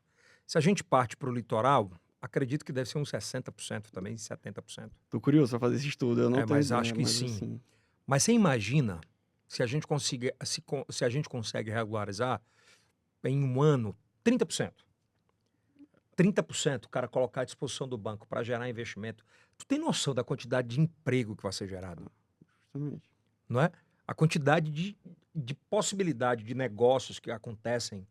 Se a gente parte para o litoral, acredito que deve ser uns 60% também, 70%. Tô curioso para fazer esse estudo, eu não tenho mas ideia, acho que mas sim. assim, Mas você imagina, se a gente consegue regularizar, em um ano, 30%. 30% o cara colocar à disposição do banco para gerar investimento. Tu tem noção da quantidade de emprego que vai ser gerado, Justamente. não é? A quantidade de possibilidade de negócios que acontecem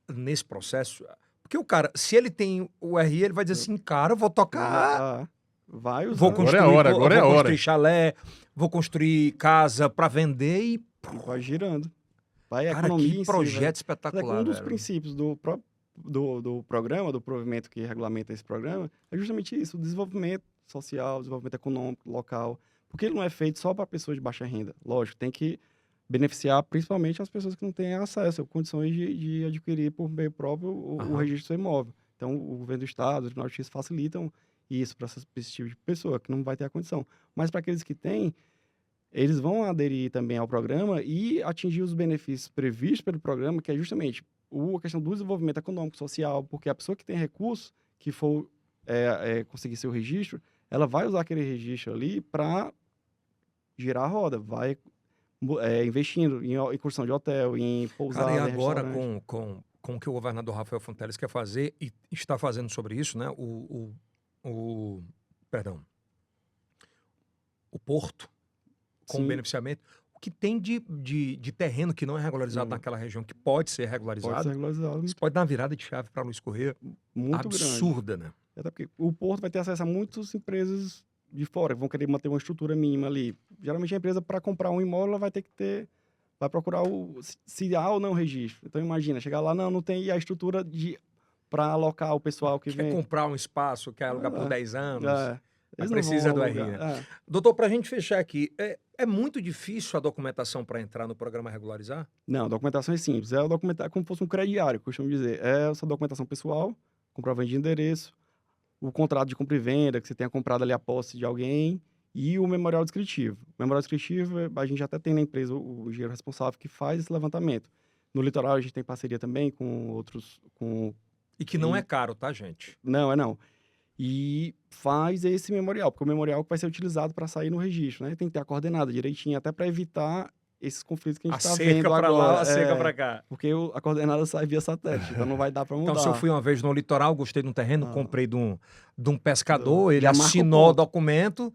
nesse processo. Porque o cara, se ele tem o RI, ele vai dizer assim, cara, eu vou tocar, Vai usar. vou Agora é a construir, hora, agora é a vou hora. construir chalé, vou construir casa para vender e, Vai girando. Vai a cara, economia que em projeto si, vai. espetacular, Um dos velho. princípios do programa, do provimento que regulamenta esse programa, é justamente isso, o desenvolvimento social, o desenvolvimento econômico local, porque ele não é feito só para pessoas de baixa renda. Lógico, tem que beneficiar principalmente as pessoas que não têm acesso, condições de adquirir por meio próprio o Aham. registro do seu imóvel. Então, o governo do estado, os tribunais de justiça facilitam isso para esse tipo de pessoa, que não vai ter a condição. Mas para aqueles que têm, eles vão aderir também ao programa e atingir os benefícios previstos pelo programa, que é justamente a questão do desenvolvimento econômico, social, porque a pessoa que tem recurso, que for conseguir seu registro, ela vai usar aquele registro ali para girar a roda, vai investindo em construção de hotel, em pousada, Cara, e em agora restaurante. com o que o governador Rafael Fonteles quer fazer e está fazendo sobre isso, né? Perdão, o porto com o Sim, beneficiamento, o que tem de terreno que não é regularizado Sim. naquela região, que pode ser pode regularizado, ser regularizado isso pode dar uma virada de chave para Luiz Correia muito grande. absurda, né? Até porque o porto vai ter acesso a muitas empresas de fora, que vão querer manter uma estrutura mínima ali. Geralmente a empresa, para comprar um imóvel, ela vai ter que vai procurar se há ou não registro. Então imagina, chegar lá, não tem, e a estrutura para alocar o pessoal que Quer vem. comprar um espaço, quer alugar por É, 10 anos, é, mas eles não vão precisa do RI, alugar. né? Doutor, para a gente fechar aqui, é muito difícil a documentação para entrar no programa regularizar? Não, a documentação é simples. É como se fosse um crediário, costumo dizer. É essa documentação pessoal, comprovante de endereço, o contrato de compra e venda, que você tenha comprado ali a posse de alguém, e o memorial descritivo. O memorial descritivo, a gente até tem na empresa o engenheiro responsável que faz esse levantamento. No litoral, a gente tem parceria também com outros. E que não é caro, tá, gente? Não. E faz esse memorial, porque o memorial que vai ser utilizado para sair no registro, né? Tem que ter a coordenada direitinho, até para evitar esses conflitos que a A gente está seca vendo para agora. lá, a seca para cá. Porque a coordenada sai via satélite, então não vai dar para mudar. Então, se eu fui uma vez no litoral, gostei de um terreno, Ah. comprei de um pescador, ele já marca o assinou o ponto. documento,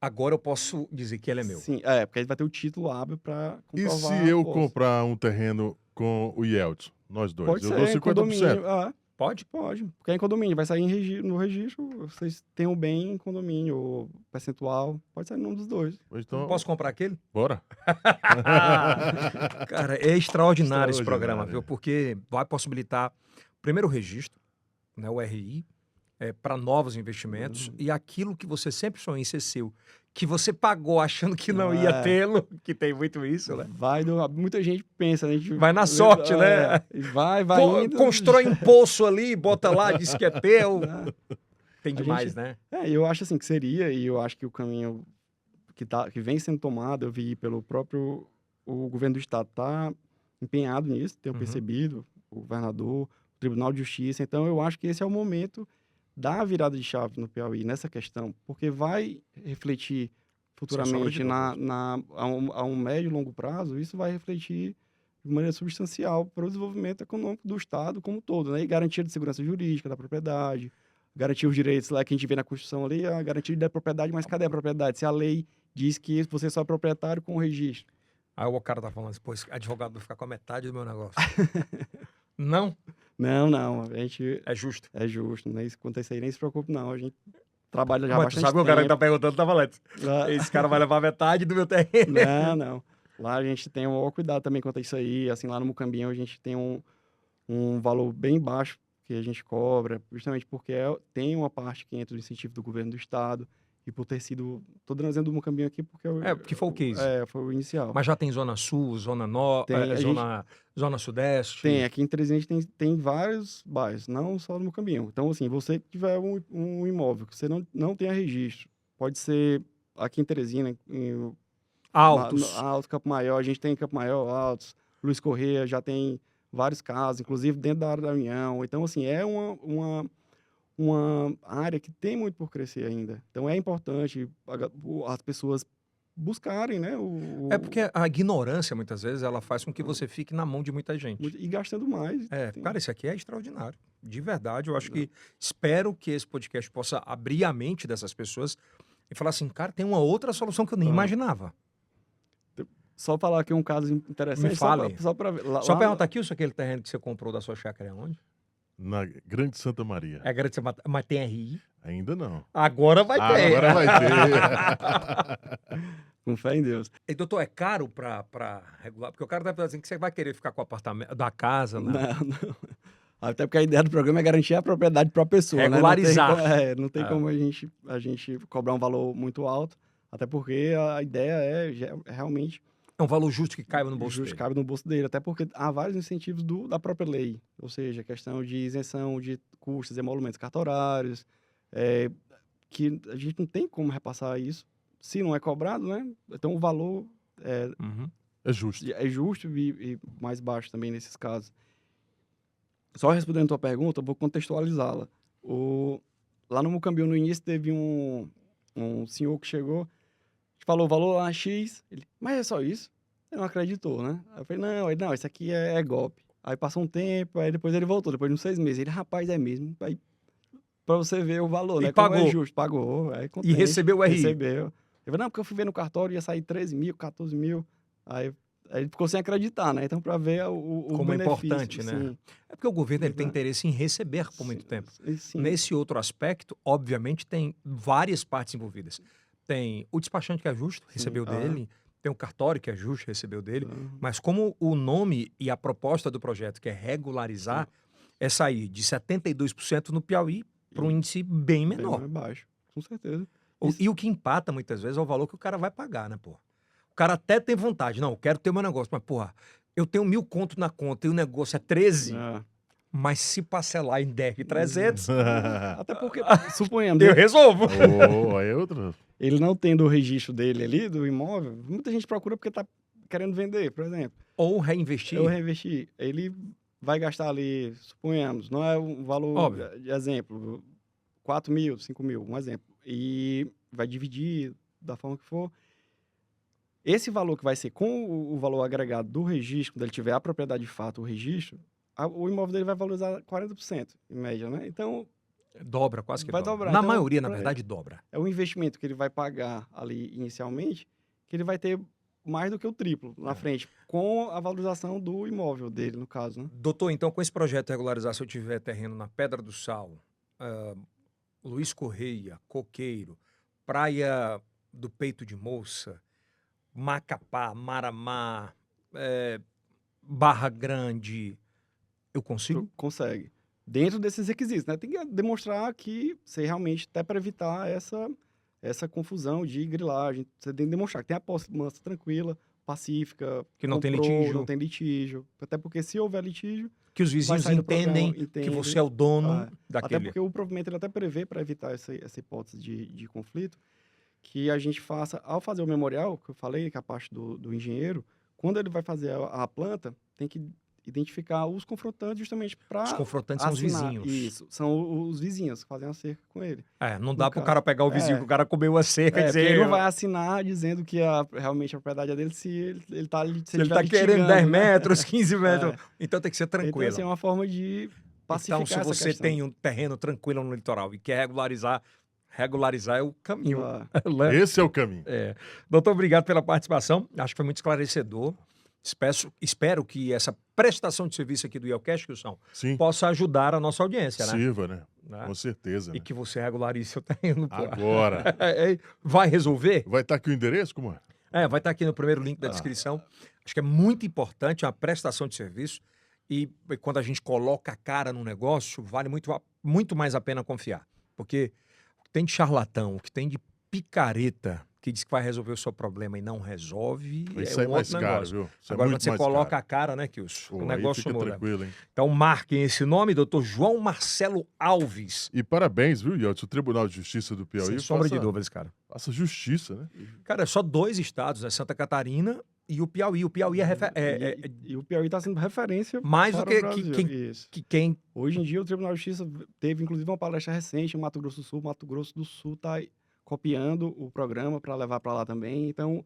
agora eu posso dizer que ele é meu. Sim, porque aí vai ter o título hábil para E comprovar se eu a posse. comprar um terreno com o Yeltsin? Nós dois. Pode eu ser, dou em 50%. condomínio. Pode? Pode. Porque é em condomínio, vai sair no registro, vocês têm o bem em condomínio, o percentual, pode sair no nome dos dois. Então, Posso comprar aquele? bora. Cara, é extraordinário esse programa, Extraordinário. viu? Porque vai possibilitar, primeiro, o registro, né, o RI, para novos investimentos e aquilo que você sempre sonhou em ser seu, que você pagou achando que não ia tê-lo, que tem muito isso, né? Muita gente pensa, né? Vai na sorte, né? Vai indo. Constrói um poço ali, bota lá, diz que é teu. Tem A demais, gente- né? Eu acho assim que seria, e eu acho que o caminho que vem sendo tomado, eu vi pelo próprio o governo do estado tá empenhado nisso, tenho Uhum. percebido, o governador, o Tribunal de Justiça, então eu acho que esse é o momento da virada de chave no Piauí nessa questão, porque vai refletir futuramente Sem sombra de a um médio e longo prazo, isso vai refletir de maneira substancial para o desenvolvimento econômico do estado como um todo, né? E garantia de segurança jurídica da propriedade, garantir os direitos lá que a gente vê na Constituição ali, a garantia da propriedade, mas cadê a propriedade? Se a lei diz que você só é proprietário com o registro. Aí o cara tá falando assim, pô, esse advogado vai ficar com a metade do meu negócio. Não? Não, a gente É justo. é justo, né? Quanto a isso aí, nem se preocupe não, a gente trabalha já há Mas tu bastante sabe o cara que tá tempo. perguntando, tá falando. Esse cara vai levar metade do meu terreno. Não. Lá a gente tem um maior cuidado também quanto a isso aí. Assim, lá no Mucambinho a gente tem um valor bem baixo que a gente cobra, justamente porque tem uma parte que entra do incentivo do governo do estado e por ter sido... Tô trazendo o Mucambinho aqui porque... Porque foi o case. Foi o inicial. Mas já tem Zona Sul, Zona Norte, Tem, Zona Sudeste. Tem, aqui em Teresina tem vários bairros, não só no Mucambinho. Então, assim, você que tiver um imóvel que você não tenha registro, pode ser aqui em Teresina, Altos. Altos, Campo Maior, a gente tem em Campo Maior, Altos, Luiz Correia já tem vários casos, inclusive dentro da área da União. Então, assim, é uma área que tem muito por crescer ainda. Então, é importante as pessoas buscarem, né? É porque a ignorância, muitas vezes, ela faz com que você fique na mão de muita gente. E gastando mais. Cara, esse aqui é extraordinário. De verdade, eu acho que espero que esse podcast possa abrir a mente dessas pessoas e falar assim, cara, tem uma outra solução que eu nem imaginava. Só falar aqui um caso interessante. Me fale. Só para ver. Só perguntar aqui, isso aquele terreno que você comprou da sua chácara é onde? Na Grande Santa Maria. É Grande Santa Maria, mas tem RI? Ainda não. Agora vai ter. Agora vai ter. Com fé em Deus. E, doutor, é caro pra regular? Porque o cara deve dizer que você vai querer ficar com o apartamento da casa, né? Não. Até porque a ideia do programa é garantir a propriedade para a pessoa, regularizar. Né? Não tem como a gente cobrar um valor muito alto, até porque a ideia é realmente... É um valor justo que caiba no bolso justo dele. Cabe no bolso dele, até porque há vários incentivos da própria lei, ou seja, questão de isenção de custos e emolumentos cartorários, que a gente não tem como repassar isso, se não é cobrado, né? Então o valor É justo. É justo e mais baixo também nesses casos. Só respondendo a tua pergunta, eu vou contextualizá-la. Lá no Mucambiu, no início, teve um senhor que chegou, falou o valor lá X, ele, mas é só isso? Ele não acreditou, né? Aí eu falei, não, isso aqui é golpe. Aí passou um tempo, aí depois ele voltou, depois de uns 6 meses. Ele, rapaz, é mesmo. Aí, pra você ver o valor, E né? pagou. Como é justo, pagou. Aí, E recebeu o RI. Recebeu. Eu falei, não, porque eu fui ver no cartório, ia sair 13 mil, 14 mil. Aí ele ficou sem acreditar, né? Então, para ver o como é benefício, importante, né? Sim. É porque o governo ele tem interesse em receber por muito tempo. Sim. Nesse outro aspecto, obviamente, tem várias partes envolvidas. Tem o despachante que é justo, recebeu dele. Tem o cartório que é justo, recebeu dele. Mas como o nome e a proposta do projeto, que é regularizar, é sair de 72% no Piauí para um índice bem menor. Bem mais baixo, com certeza. E o que empata, muitas vezes, é o valor que o cara vai pagar, né, pô? O cara até tem vontade. Não, eu quero ter o meu negócio. Mas, porra, eu tenho 1.000 conto na conta e o negócio é 13. Mas se parcelar em 10 e 300... Até porque, suponhamos... eu resolvo. É outra. Ele não tendo o registro dele ali, do imóvel, muita gente procura porque tá querendo vender, por exemplo. Ou reinvestir. Ou reinvestir. Ele vai gastar ali, suponhamos, não é um valor, óbvio, de exemplo, 4 mil, 5 mil, um exemplo. E vai dividir da forma que for. Esse valor que vai ser com o valor agregado do registro, quando ele tiver a propriedade de fato, o registro, o imóvel dele vai valorizar 40%, em média, né? Então... dobra, quase que vai dobra. dobrar. Na Então, maioria, na verdade, dobra. É um investimento que ele vai pagar ali inicialmente, que ele vai ter mais do que o triplo na frente, com a valorização do imóvel dele, no caso, né? Doutor, então, com esse projeto de regularizar, se eu tiver terreno na Pedra do Sal, Luiz Correia, Coqueiro, Praia do Peito de Moça, Macapá, Maramá, Barra Grande, eu consigo? Consegue. Dentro desses requisitos, né? Tem que demonstrar que você realmente, até para evitar essa confusão de grilagem, você tem que demonstrar que tem a posse mansa, tranquila, pacífica, que não tem litígio. Não tem litígio. Até porque se houver litígio... que os vizinhos entendem que você é o dono daquele... Até porque o provimento ele até prevê, para evitar essa hipótese de conflito, que a gente faça, ao fazer o memorial, que eu falei, que é a parte do engenheiro, quando ele vai fazer a planta, tem que identificar os confrontantes justamente para os confrontantes são os vizinhos. Isso, são os vizinhos que fazem a cerca com ele. Não dá para o cara pegar o vizinho que o cara comeu a cerca e dizer... ele não vai assinar dizendo que realmente a propriedade é dele se ele tá querendo 10 metros, 15 metros. Então tem que ser tranquilo. Então, assim, é uma forma de pacificar essa Então, se você tem um terreno tranquilo no litoral e quer regularizar é o caminho. Esse é o caminho. Doutor, obrigado pela participação. Acho que foi muito esclarecedor. Espero que essa prestação de serviço aqui do IELCast, Wilson, possa ajudar a nossa audiência, né? Sirva, né? Com certeza. E que você regularize seu terreno. Agora. Vai resolver? Vai estar aqui o endereço, como é? Vai estar aqui no primeiro link da descrição. Acho que é muito importante a prestação de serviço. E quando a gente coloca a cara no negócio, vale muito mais a pena confiar. Porque o que tem de charlatão, o que tem de picareta, que diz que vai resolver o seu problema e não resolve, isso é um outro negócio. Viu? Isso agora, é quando você coloca a cara, né, Kilson? O negócio muda. Tranquilo, hein? Então, marquem esse nome, doutor João Marcelo Alves. E parabéns, viu, Yeltsin? O Tribunal de Justiça do Piauí. Sem sombra de dúvidas, cara. Faça justiça, né? Cara, é só 2 estados, né? Santa Catarina e o Piauí. O Piauí e o Piauí está sendo referência mais do que quem... Hoje em dia, o Tribunal de Justiça teve, inclusive, uma palestra recente em Mato Grosso do Sul. Mato Grosso do Sul está copiando o programa para levar para lá também. Então,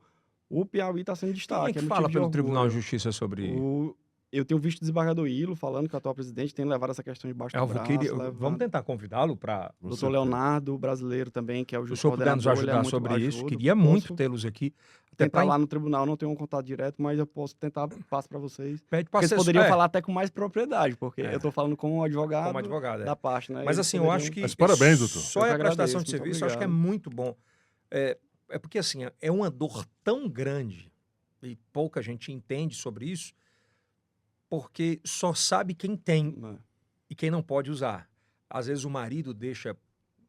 o Piauí está sendo Quem é destaque. que motivo fala de pelo orgulho. Tribunal de Justiça sobre... Eu tenho visto o desembargador Ilo falando que o atual presidente tem levado essa questão debaixo do Eu braço. queria... levando. Vamos tentar convidá-lo para... Com Doutor certeza. Leonardo, brasileiro também, que é o Se o juiz senhor puder nos coordenador, ele é ajudar muito sobre isso, ajudo. queria muito Posso tê-los aqui. Até tentar pra... lá no tribunal, não tenho um contato direto, mas eu posso tentar passar para vocês. Pede pra Porque eles assessor- poderiam é, falar até com mais propriedade, porque É. eu estou falando como advogado, como advogado. da parte, né? Mas Eles assim, eu acho poderiam- que... Mas parabéns, doutor. Só Eu a que prestação de agradeço, muito serviço, eu acho que é obrigado. muito bom. É porque assim, é uma dor tão grande e pouca gente entende sobre isso, porque só sabe quem tem Né? e quem não pode usar. Às vezes o marido deixa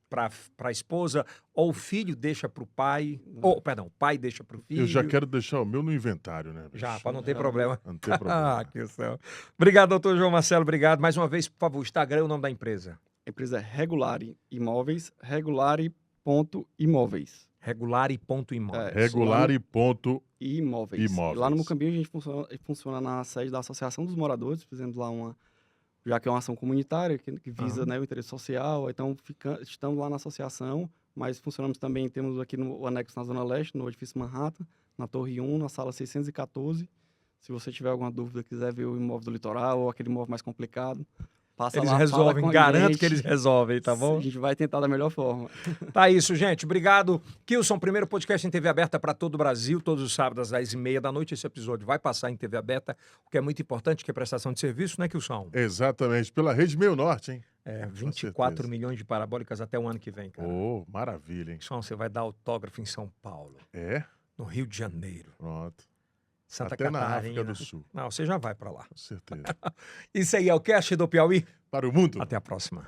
para a esposa, ou o filho deixa para o pai, ou, perdão, o pai deixa para o filho. Eu já quero deixar o meu no inventário, né? bicho? Já, para não ter Já. problema. Não tem problema. Ah, que céu. Obrigado, doutor João Marcelo, obrigado. Mais uma vez, por favor, Instagram, o nome da empresa. A empresa é Regulari Imóveis, regulari.imóveis. Regulare.imóveis. Regular e ponto. Imóveis. Imóveis. E lá no Mucambinho a gente funciona na sede da Associação dos Moradores, fizemos lá já que é uma ação comunitária que visa, Aham. né, o interesse social, então estamos lá na associação, mas funcionamos também, temos aqui no anexo na Zona Leste, no edifício Manhattan, na Torre 1, na sala 614. Se você tiver alguma dúvida, quiser ver o imóvel do litoral ou aquele imóvel mais complicado, passa Eles lá, fala resolvem, com a garanto gente. que eles resolvem, tá bom? A gente vai tentar da melhor forma. Tá isso, gente. Obrigado. Kilson, primeiro podcast em TV aberta para todo o Brasil, todos os sábados às 10h30 da noite. Esse episódio vai passar em TV aberta, o que é muito importante, que é prestação de serviço, né, Kilson? Exatamente. Pela Rede Meio Norte, hein? 24 certeza. milhões de parabólicas até o ano que vem, cara. Oh, maravilha, hein? Kilson, você vai dar autógrafo em São Paulo, É? no Rio de Janeiro, Pronto. Santa Até na Catarina. África do Sul. Não, você já vai para lá. Com certeza. Isso aí é o Cast do Piauí. Para o mundo. Até a próxima.